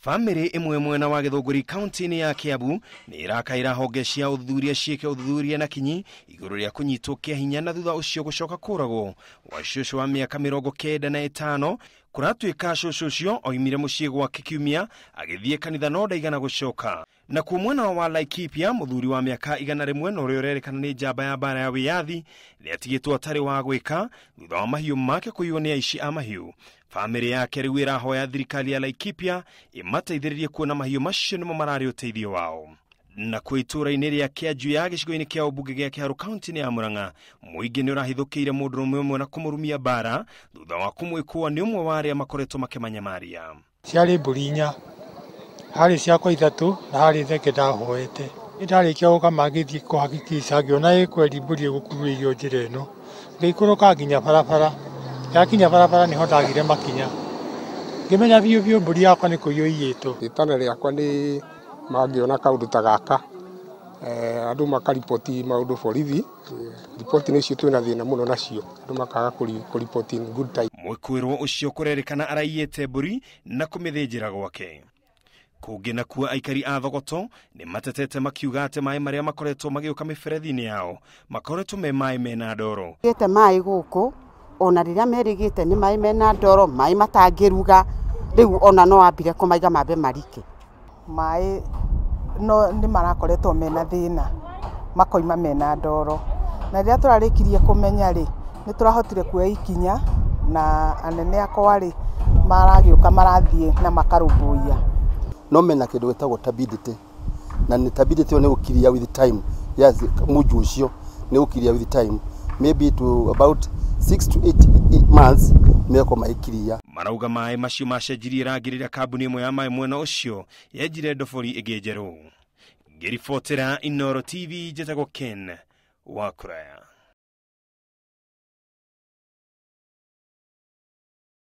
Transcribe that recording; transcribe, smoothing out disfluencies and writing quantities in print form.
Bamiri imwe mwena wa Githunguri county ya Kiambu nirakaira honge cia uthuthuria cieke uthuthuria na kinyi iguru ria kunyitwo kiahinya na thutha ucio gucoka kuragwo wa cucu wa miaka 95 kuratuika cucu ucio oimire mucii gwake kiumia agithie kanitha no ndaigana gucoka na ku mwena wa Laikipia muthuri wa miaka 100 no riorerekana ni njamba ya bara ya wiyathi niatigitwo atari wa gwika thutha wa mahiu make kuywo ni aici a mahiu. Bamiri yake riu irahoya thirikari ya Laikipia imateithiririe kuona mahiu macio nimo marari uteithio wao. Na kwitura-ini ria Kiambu ya gicigo-ini kia ubunge gia Kiharu county ya Murang'a muingi ni urahithukire mundu umwe na kumurumia bara thutha wa kumwikwa ni umwe wa aria makoretwo makemanyamaria. Ciari mburinya hari ciakwa 3 na hari theke ndahoete ndarikia guka magithie kuhakikisha ngiona ikweli mburi gukuruirio njira ino ngikuruka nginya barabara yakinya barabara ni hotagire makinya ngimenya biu mburi yakwa ni kuyo iyito itana riakwa ni magiona kaundu ta gaka andu makaripoti maundu borithi ripoti ni cio twina thina muno nacio andu makaga kuripoti in good time. Mwikwirwo ucio kurerekana araiyete mburi na kumithinjira gwake. Kungi na kuwa aikari a Thogoto ni matetete makiuga ate mai maria makoretwo magiuka miferethi-ini yao makoretwo me mai mena ndoro. Gite mai guku ona riria merigite ni mai mena ndoro mai matangiruga riu ona no ambire kumaiga mambe marike mai no ni marakoretwo mena thina makoima mena ndoro na riria turarikirie kumenya ri ni turahotire kuoya ikinya na anene akwa ri maragiuka marathie na makarumbuia no mena kindu gitagwo tabidity na ni tabidity ni gukiria with time yes muju ucio ni gukiria with time maybe to about 6 to 8 months meko maikiria. Marauga mai macio macenjirie rangirira kambuni imwe ya mai mwena ucio yenjire ndobori ingi njeru. Ngiribotera Inoro TV njetago Ken wa Kuraya.